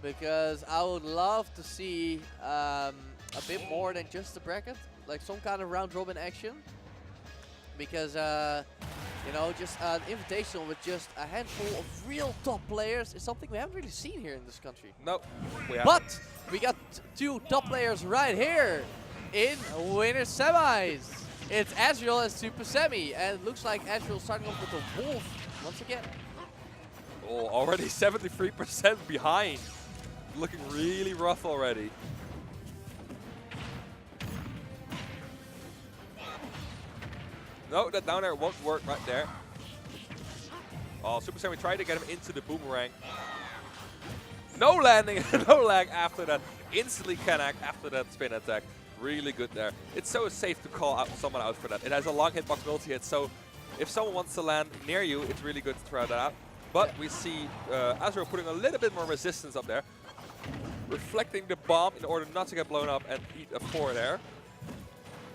because I would love to see a bit more than just the bracket, like some kind of round robin action. Because you know, just an invitational with just a handful of real top players is something we haven't really seen here in this country. No, we haven't. But we got two top players right here in winner semis. It's Azrael and Supahsemmie, and it looks like Azrael starting off with a wolf once again. Oh, already 73% behind. Looking really rough already. No, that down air won't work right there. Oh, Supahsemmie tried to get him into the boomerang. No landing, no lag after that. Instantly connect after that spin attack. Really good there. It's so safe to call out someone out for that. It has a long hitbox multi-hit, so if someone wants to land near you, it's really good to try that out. But we see Azrael putting a little bit more resistance up there. Reflecting the bomb in order not to get blown up and eat a 4 there.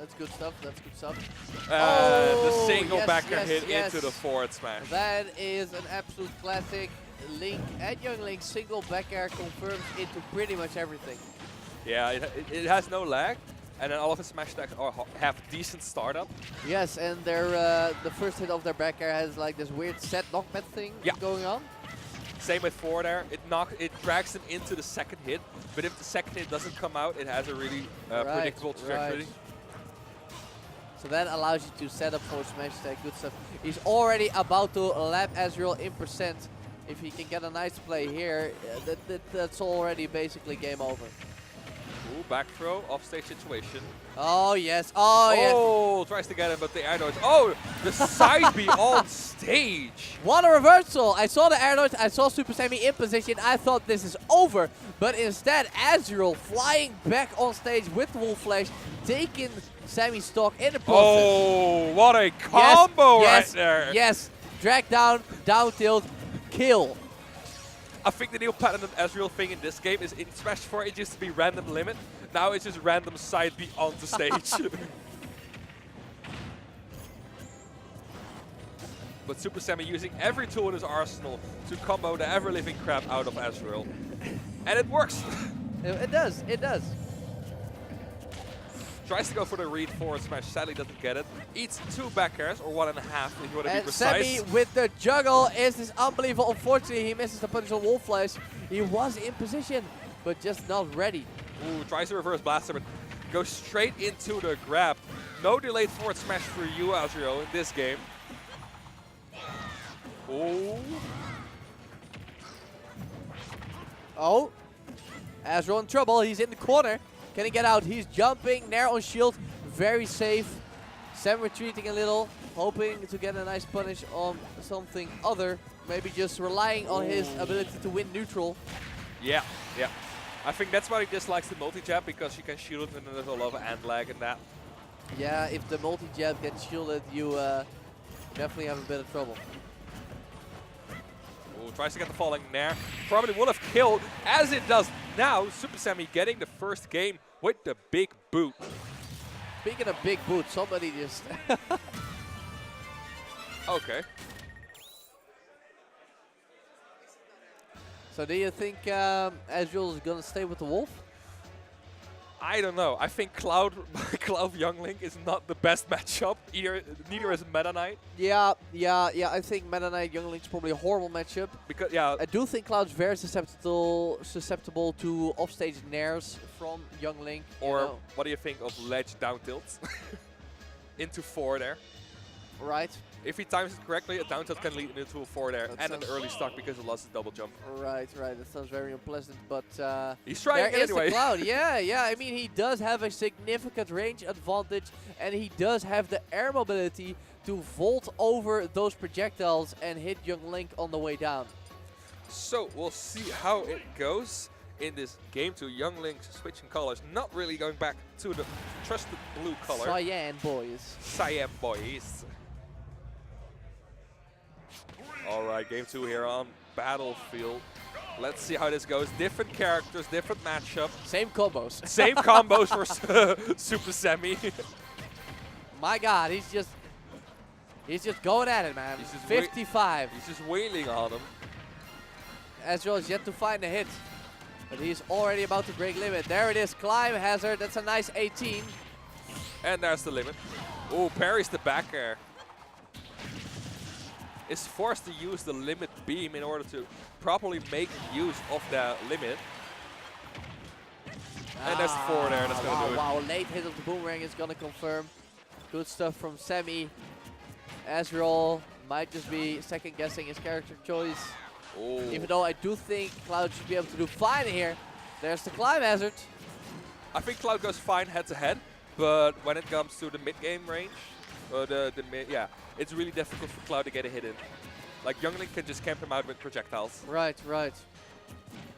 That's good stuff, that's good stuff. The single yes, backer yes, hit yes. into the forward smash. That is an absolute classic. Link and Young Link single back air confirms into pretty much everything. Yeah, it has no lag, and then all of his smash attacks have decent startup. Yes, and their the first hit of their back air has like this weird set knockback thing going on. Same with forward air. It drags him into the second hit, but if the second hit doesn't come out, it has a really predictable trajectory. Right. So that allows you to set up for smash attack. Good stuff. He's already about to lap Azrael in percent. If he can get a nice play here, that's already basically game over. Ooh, back throw, offstage situation. Oh yes, oh yes. Oh, tries to get him, but the air dodge. Oh, the side B on stage. What a reversal. I saw the air dodge, I saw Supahsemmie in position. I thought this is over, but instead Azrael flying back on stage with the Wolf Flash, taking Sammy's stock in the process. Oh, what a combo right there. Yes, drag down, down tilt, kill. I think the new pattern of Azrael thing in this game is in Smash 4 it used to be random limit. Now it's just random side B onto stage. But Supahsemmie using every tool in his arsenal to combo the ever-living crap out of Azrael. And it works! It does, it does. Tries to go for the read forward smash, sadly doesn't get it. Eats 2 back airs, or 1.5 if you want to be precise. Sammy with the juggle is this unbelievable. Unfortunately, he misses the punish on Wolf Flash. He was in position, but just not ready. Ooh, tries to reverse blaster, but goes straight into the grab. No delayed forward smash for you, Azrael, in this game. Oh. Oh. Azrael in trouble. He's in the corner. Can he get out? He's jumping, Nair on shield, very safe. Sam retreating a little, hoping to get a nice punish on something other. Maybe just relying on his ability to win neutral. Yeah, yeah. I think that's why he dislikes the multi-jab, because you can shield it and there's a lot of end lag in that. Yeah, if the multi-jab gets shielded, you definitely have a bit of trouble. Tries to get the falling Nair. Probably would have killed, as it does now. Supahsemmie getting the first game with the big boot. Speaking of big boot, somebody just... Okay. So do you think Azrael is going to stay with the Wolf? I don't know. I think Cloud Young Link is not the best matchup. Neither is Meta Knight. Yeah. I think Meta Knight Young Link's probably a horrible matchup. Because I do think Cloud's very susceptible to offstage nairs from Young Link. Or what do you think of ledge down tilts into 4 there? Right. If he times it correctly, a down tilt can lead into a 4 there and an early stock because he lost his double jump. Right. That sounds very unpleasant, but he's trying there is anyway. the Cloud. Yeah. I mean, he does have a significant range advantage, and he does have the air mobility to vault over those projectiles and hit Young Link on the way down. So we'll see how it goes in this game 2. Young Link switching colors, not really going back to the trusted blue color. Cyan boys. Cyan boys. Alright, game 2 here on Battlefield. Let's see how this goes. Different characters, different matchup. Same combos. Same combos for Supahsemmie. My God, he's just going at it, man. He's just 55. He's just wailing on him. Azrael is yet to find a hit. But he's already about to break limit. There it is, climb hazard. That's a nice 18. And there's the limit. Oh, parries the back air. Is forced to use the limit beam in order to properly make use of the limit. And there's the forward air, that's gonna do it. Wow, late hit of the boomerang is gonna confirm. Good stuff from Semi. Azrael might just be second guessing his character choice. Oh. Even though I do think Cloud should be able to do fine here. There's the climb hazard. I think Cloud goes fine head to head, but when it comes to the mid game range, it's really difficult for Cloud to get a hit in. Like Youngling can just camp him out with projectiles. Right.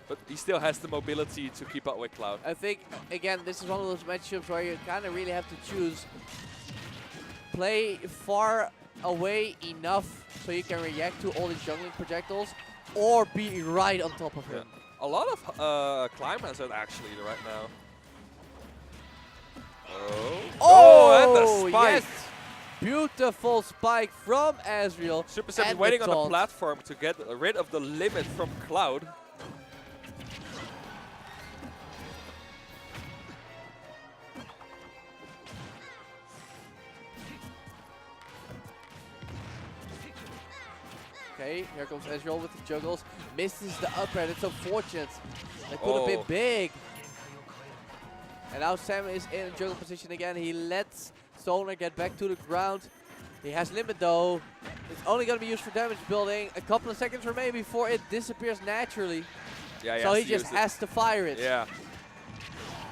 But he still has the mobility to keep up with Cloud. I think, again, this is one of those matchups where you kind of really have to choose. Play far away enough so you can react to all these Youngling projectiles, or be right on top of him. A lot of climb hazard actually right now. And the spike! Yes! Beautiful spike from Azrael. Supahsemmie waiting on the platform to get rid of the limit from Cloud. Okay, here comes Azrael with the juggles. Misses the up air. That's unfortunate. That could have been big. And now Sam is in a juggle position again. He lets Stoner get back to the ground. He has limit though. It's only going to be used for damage building. A couple of seconds remain before it disappears naturally. Yeah, so he just has to fire it. Yeah.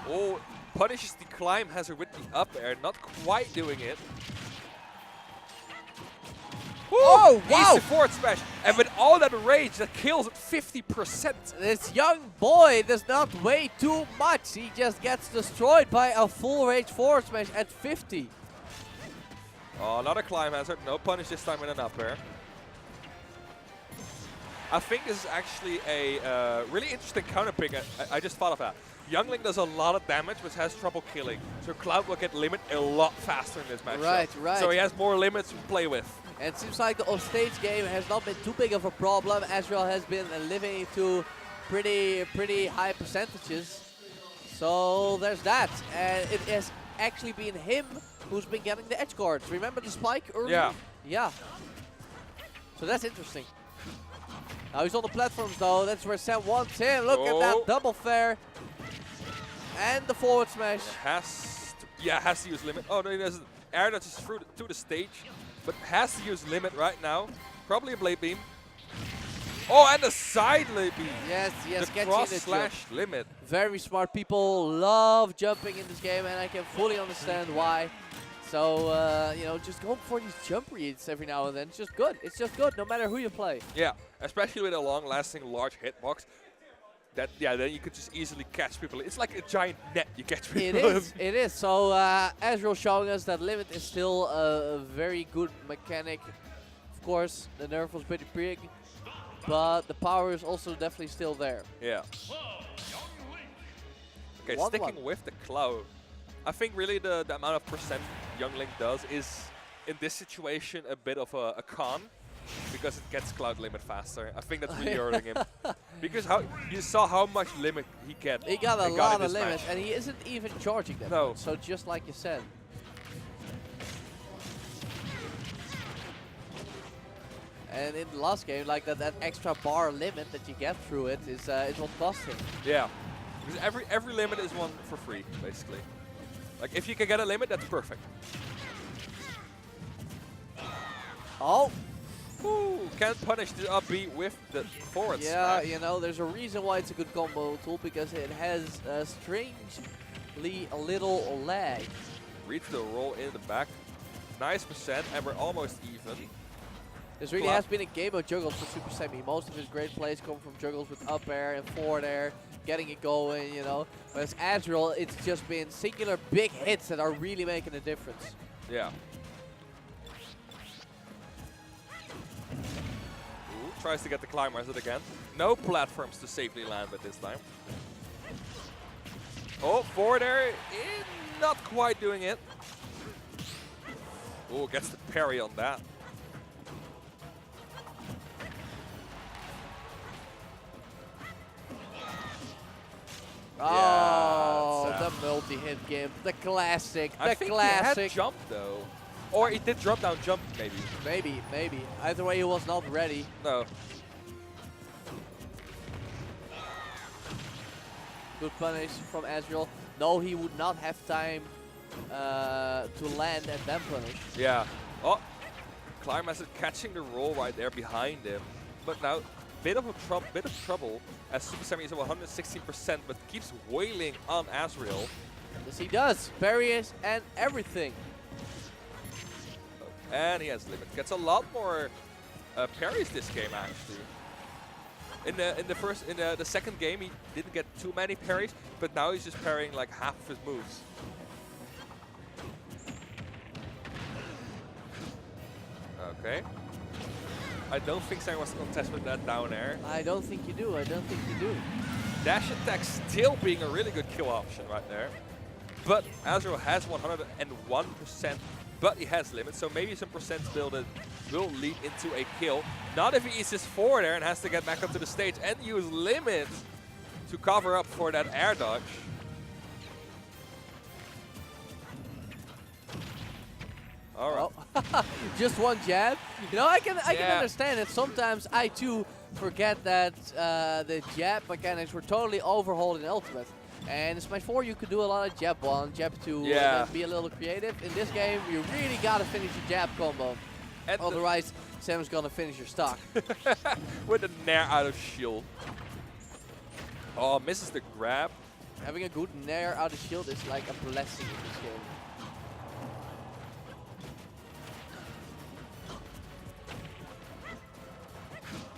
Oh, punishes the climb hazard with the up air. Not quite doing it. Woo! Oh, wow! Easy forward smash. And with all that rage, that kills at 50%. This young boy does not weigh too much. He just gets destroyed by a full rage forward smash at 50. Oh, another climb hazard. No punish this time with an up air. I think this is actually a really interesting counter pick. I just thought of that. Youngling does a lot of damage, but has trouble killing. So Cloud will get limit a lot faster in this matchup. Right. So he has more limits to play with. And it seems like the offstage game has not been too big of a problem. Azrael has been living to pretty high percentages. So there's that. And it has actually been him who's been getting the edge guards. Remember the spike earlier? Yeah. So that's interesting. Now he's on the platforms though. That's where Sam wants him. Look at that double fair. And the forward smash. Has to use limit. Oh no, he doesn't. Air dodges through to the stage, but has to use limit right now. Probably a blade beam. Oh, and the side blade beam. Yes, the cross slash limit. Very smart people love jumping in this game, and I can fully understand why. So, you know, just go for these jump reads every now and then. It's just good. It's just good, no matter who you play. Yeah, especially with a long-lasting, large hitbox. Then you could just easily catch people. It's like a giant net you catch people. It is. So, Azrael showing us that limit is still a very good mechanic. Of course, the nerf was pretty big, but the power is also definitely still there. Yeah. Okay, sticking with the Cloud. I think really the amount of percent Youngling does is, in this situation, a bit of a con. Because it gets Cloud limit faster. I think that's really hurting him. Because you saw how much limit he get. He got a lot of limit, and he isn't even charging them. No. So just like you said. And in the last game, like that extra bar limit that you get through it is what costs him. Yeah. Because every limit is one for free, basically. Like if you can get a limit, that's perfect. Oh. Ooh, can't punish the up B with the forward smash. You know, there's a reason why it's a good combo tool, because it has strangely a little lag. Reach the roll in the back. Nice percent, and we're almost even. This really has been a game of juggles for Supahsemmie. Most of his great plays come from juggles with up air and forward air, getting it going, you know. Whereas Azrael, it's just been singular big hits that are really making a difference. Yeah. Tries to get the climbers it again. No platforms to safely land at this time. Oh, forward air, not quite doing it. Oh, gets the parry on that. Oh, Yeah, the multi-hit gimp, the classic, I think he had jump though. Or he did drop down jump maybe. Maybe. Either way, he was not ready. No. Good punish from Azrael. No, he would not have time to land and then punish. Yeah. Oh, Climax is catching the roll right there behind him. But now, bit of trouble as Supahsemmie is at 116%, but keeps wailing on Azrael. Yes, he does. Barriers and everything. And he has limit. Gets a lot more parries this game actually. In the second game he didn't get too many parries, but now he's just parrying like half of his moves. Okay. I don't think Sam wants to contest with that down air. I don't think you do. I don't think you do. Dash attack still being a really good kill option right there. But Azrael has 101%, but he has limits, so maybe some percent builded will lead into a kill. Not if he eases forward there and has to get back up to the stage and use limit to cover up for that air dodge. All right. Oh. Just one jab. You know, I can understand it. Sometimes I too forget that the jab mechanics were totally overhauled in Ultimate. And in Smash 4 you could do a lot of jab 1, jab 2, and be a little creative. In this game you really gotta finish your jab combo. And otherwise Sam's gonna finish your stock. With a nair out of shield. Oh, misses the grab. Having a good nair out of shield is like a blessing in this game.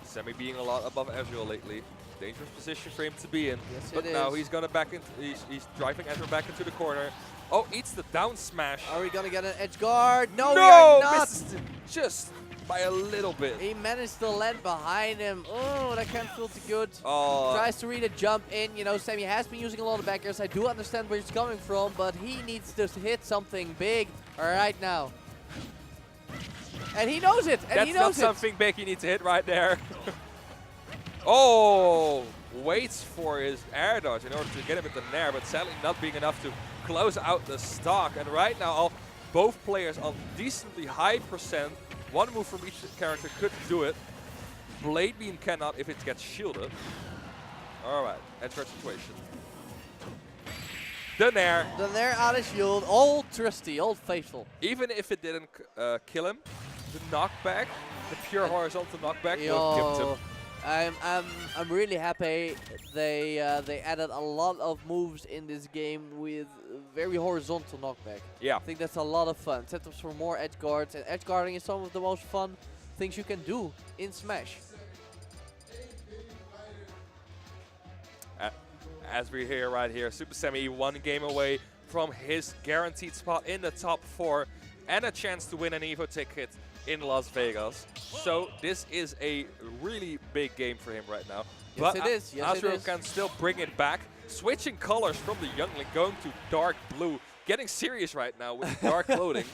Semi being a lot above Azrael lately. Dangerous position for him to be in. Yes, but now he's gonna back into he's driving Azrael back into the corner. Oh, eats the down smash. Are we gonna get an edge guard? No, we No, are not. misses just by a little bit. He managed to land behind him. Oh, that can't feel too good. Oh. Tries to read a jump in. You know, Sammy has been using a lot of back airs. I do understand where he's coming from, but he needs to hit something big right now. And he knows it. And That's he knows not something big you need to hit right there. Oh, waits for his air dodge in order to get him with the nair, but sadly not being enough to close out the stock. And right now, both players on decently high percent. One move from each character could do it. Blade Beam cannot if it gets shielded. All right, edge guard situation. The nair. The nair out of shield. Old trusty, old faithful. Even if it didn't kill him, the knockback, the pure horizontal knockback, would have gift him. I'm really happy they added a lot of moves in this game with very horizontal knockback. Yeah. I think that's a lot of fun. Setups for more edge guards, and edge guarding is some of the most fun things you can do in Smash. As we hear right here, Supahsemmie 1 game away from his guaranteed spot in the top 4 and a chance to win an EVO ticket in Las Vegas. So this is a really big game for him right now. Yes, but it is. Yes, Azrael it is. can still bring it back. Switching colors from the youngling, going to dark blue. Getting serious right now with dark clothing.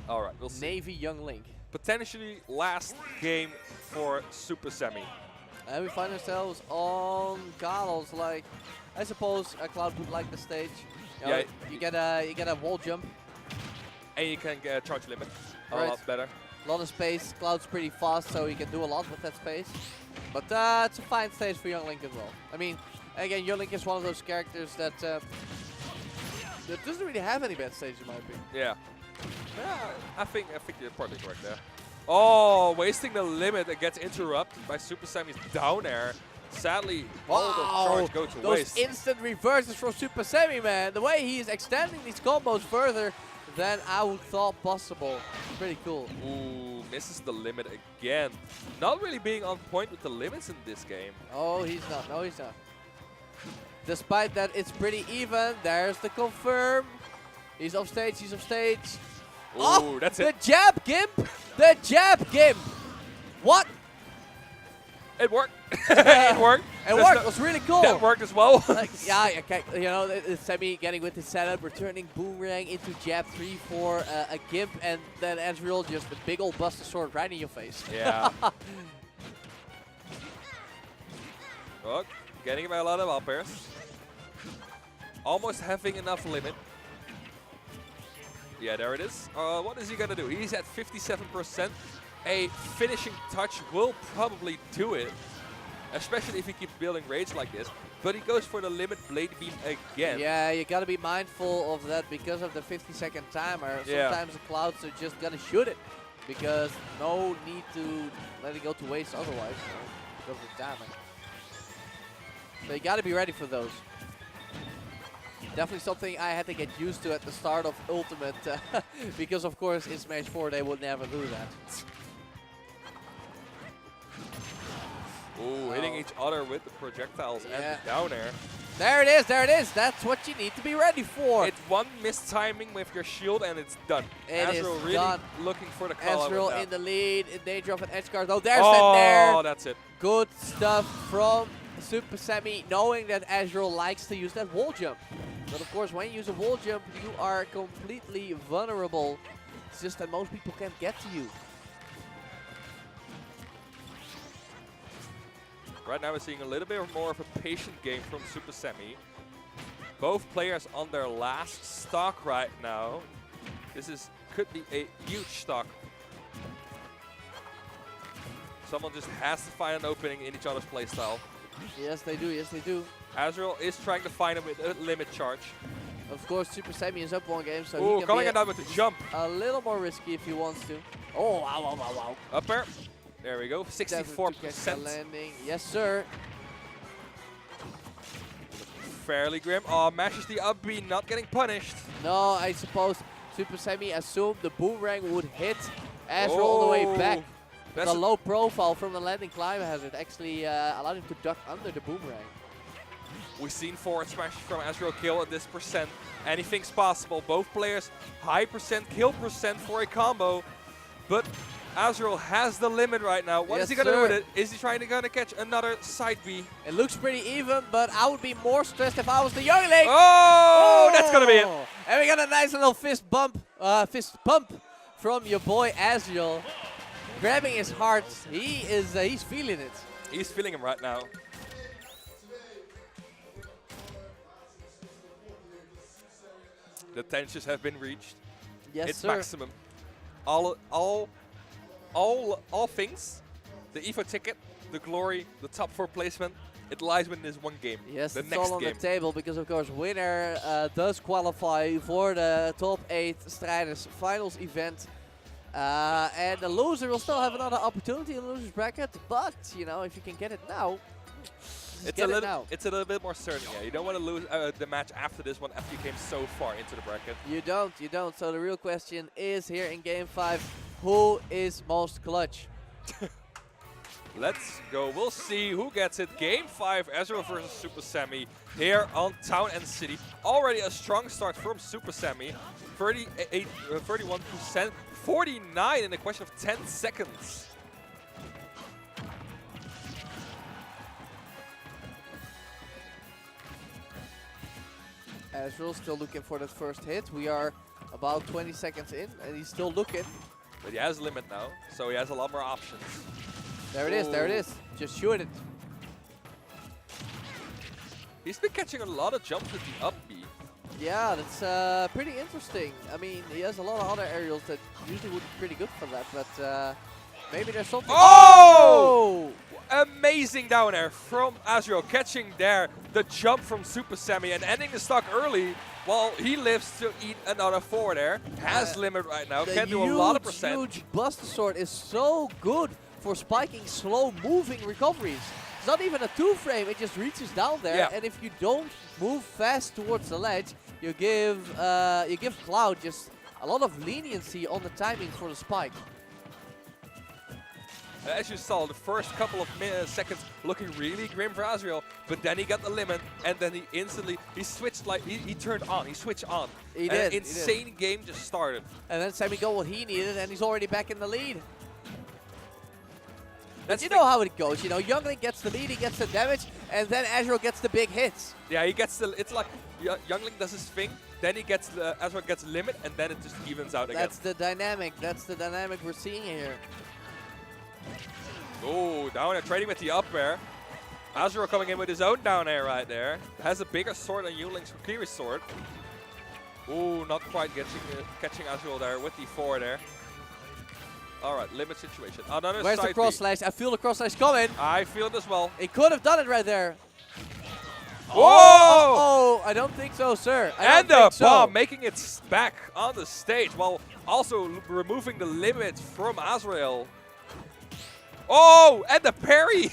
All right, we'll see. Navy Young Link. Potentially last game for Supahsemmie. And we find ourselves on Carlos. Like, I suppose Cloud would like the stage. You know, you get a wall jump. And you can get a charge limit a Right. lot better. A lot of space. Cloud's pretty fast, so he can do a lot with that space. But it's a fine stage for Young Link as well. I mean, again, Young Link is one of those characters that doesn't really have any bad stages in my opinion. Yeah. Yeah, I think you're partly correct there. Oh, wasting the limit and gets interrupted by Supahsemmie's down air. Sadly, all the charge go to waste. Those instant reverses from Supahsemmie, man. The way he is extending these combos further than I would thought possible. Pretty cool. Ooh, misses the limit again. Not really being on point with the limits in this game. Oh, he's not. No, he's not. Despite that, it's pretty even. There's the confirm. He's off stage. He's off stage. Ooh, Oh, that's the it. jab gimp. The jab gimp. What? It worked. It worked. It worked. It was really cool. That worked as well. Like, yeah, okay, you know, Semi getting with the setup, returning Boomerang into jab 3 for a gimp, and then Azrael just a big old Buster Sword right in your face. Yeah. Oh, Getting him a lot of up airs. Almost having enough limit. Yeah, there it is. What is he gonna do? He's at 57%. A finishing touch will probably do it, especially if he keeps building rage like this. But he goes for the limit blade beam again. Yeah, you gotta be mindful of that because of the 50-second timer. Yeah. Sometimes the clouds are just gonna shoot it because no need to let it go to waste otherwise, because of the timer. So you gotta be ready for those. Definitely something I had to get used to at the start of Ultimate because of course in Smash 4 they would never do that. Ooh, hitting each other with the projectiles and the down air. There it is, there it is. That's what you need to be ready for. It's one mistiming with your shield and it's done. Azrael really done. Looking for the call out. Azrael in the lead, in danger of an edge guard. Oh, there's that there. Oh, that's it. Good stuff from Supahsemmie, knowing that Azrael likes to use that wall jump. But of course, when you use a wall jump, you are completely vulnerable. It's just that most people can't get to you. Right now we're seeing a little bit more of a patient game from Supahsemmie. Both players on their last stock right now. This could be a huge stock. Someone just has to find an opening in each other's playstyle. Yes, they do. Yes, they do. Azrael is trying to find him with a limit charge. Of course, Supahsemmie is up one game, so Ooh, he can coming be in with the jump. a little more risky if he wants to. Oh, wow, wow, wow, wow. Up air. There we go. 64%. Landing. Yes, sir. Fairly grim. Oh, mashes the up B, not getting punished. No, I suppose Supahsemmie assumed the boomerang would hit Azrael all the way back. The low profile from the landing climb hazard actually allowed him to duck under the boomerang. We've seen forward smash from Azrael kill at this percent. Anything's possible. Both players high percent kill percent for a combo. But Azrael has the limit right now. What is he going to do with it? Is he trying to catch another side B? It looks pretty even, but I would be more stressed if I was the youngling. Oh, that's going to be it. And we got a nice little fist pump from your boy Azrael. Grabbing his heart, he's feeling it. He's feeling him right now. The tensions have been reached. Yes, it's sir. maximum. All things, the EVO ticket, the glory, the top 4 placement, it lies within this one game. Yes, the it's next all on game. the table because of course winner does qualify for the top 8 Strijders finals event. And the loser will still have another opportunity in the loser's bracket, but you know, if you can get it now, it's a little bit more certain. Yeah, you don't want to lose the match after this one after you came so far into the bracket. You don't. So the real question is here in game 5, who is most clutch? Let's go. We'll see who gets it. Game 5, Azrael versus Supahsemmie here on Town and City. Already a strong start from Supahsemmie. 31%, 49 in a question of 10 seconds. Azrael still looking for that first hit. We are about 20 seconds in, and he's still looking. But he has a limit now, so he has a lot more options. There it is, there it is. Just shoot it. He's been catching a lot of jumps with the up B. Yeah, that's pretty interesting. I mean, he has a lot of other aerials that usually would be pretty good for that, but maybe there's something. Oh! Amazing down air from Azrael, catching there the jump from Supahsemmie and ending the stock early while he lives to eat another forward air. Has limit right now, can do a lot of percent. The huge Buster Sword is so good for spiking slow moving recoveries. It's not even a 2-frame, it just reaches down there, yeah. And if you don't move fast towards the ledge, you give Cloud just a lot of leniency on the timing for the spike. As you saw, the first couple of seconds looking really grim for Azrael, but then he got the limit, and then he switched, like, he turned on, he switched on. He An did. insane game just started. And then Sammy got what he needed, and he's already back in the lead. That's you know how it goes, you know, Youngling gets the lead, he gets the damage, and then Azrael gets the big hits. Yeah, he gets the, it's like Youngling does his thing, then he gets the, Azrael gets limit, and then it just evens out again. That's the dynamic we're seeing here. Oh, down there, trading with the up air. Azrael coming in with his own down air right there. Has a bigger sword than Yuling's Kokiri's sword. Ooh, not quite catching Azrael there with the 4 there. Alright, limit situation. Another Where's the side cross B. slash? I feel the cross slash coming. I feel it as well. He could have done it right there. Whoa! Oh, I don't think so, sir. And the bomb making it back on the stage while also removing the limit from Azrael. Oh, and the parry!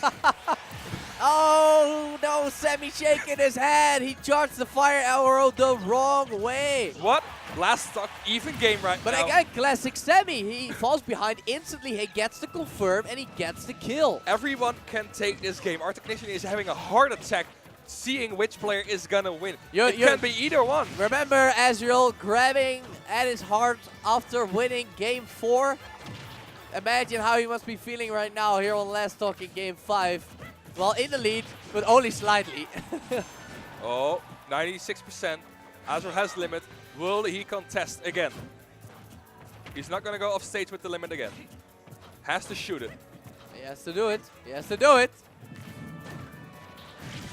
Oh, no, Semi shaking his head. He charged the fire arrow the wrong way. What? Last stock even game right But now. again, classic Semi. He falls behind instantly. He gets the confirm and he gets the kill. Everyone can take this game. Our technician is having a heart attack seeing which player is gonna win. It can be either one. Remember Azrael grabbing at his heart after winning game 4? Imagine how he must be feeling right now here on Last Talk in game 5. Well, in the lead, but only slightly. Oh, 96%. Azrael has limit. Will he contest again? He's not gonna go off stage with the limit again. Has to shoot it. He has to do it. He has to do it.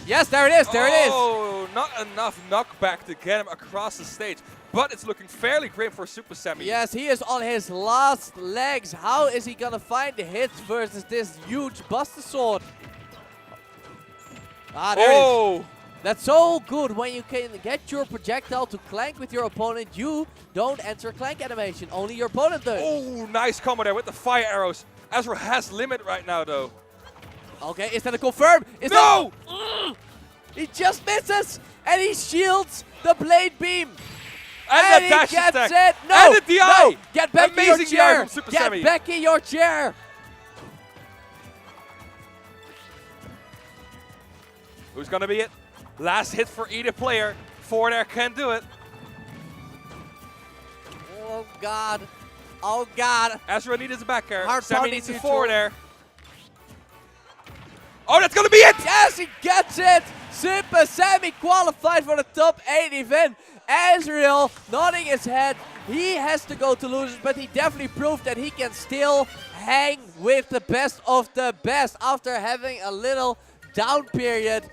Yes, there it is. There it is. Oh, not enough knockback to get him across the stage. But it's looking fairly grim for Supahsemmie. Yes, he is on his last legs. How is he gonna find the hits versus this huge Buster Sword? Ah, there it is. That's so good when you can get your projectile to clank with your opponent. You don't enter clank animation. Only your opponent does. Oh, nice combo there with the fire arrows. Azrael has limit right now, though. Okay, is that a confirm? Is No! That he just misses, and he shields the blade beam. And the he dash gets attack. it. No, And the DI. no. Get back Amazing in your chair. DI from Get Supahsemmie. back in your chair. Who's gonna be it? Last hit for either player. 4 there can do it. Oh, God. Oh, God. Azrael needs his back air. Hard Sammy pounding needs a neutral. 4 there. Oh, that's gonna be it! Yes, he gets it. Supahsemmie qualified for the top 8 event. Azrael nodding his head. He has to go to losers, but he definitely proved that he can still hang with the best of the best after having a little down period.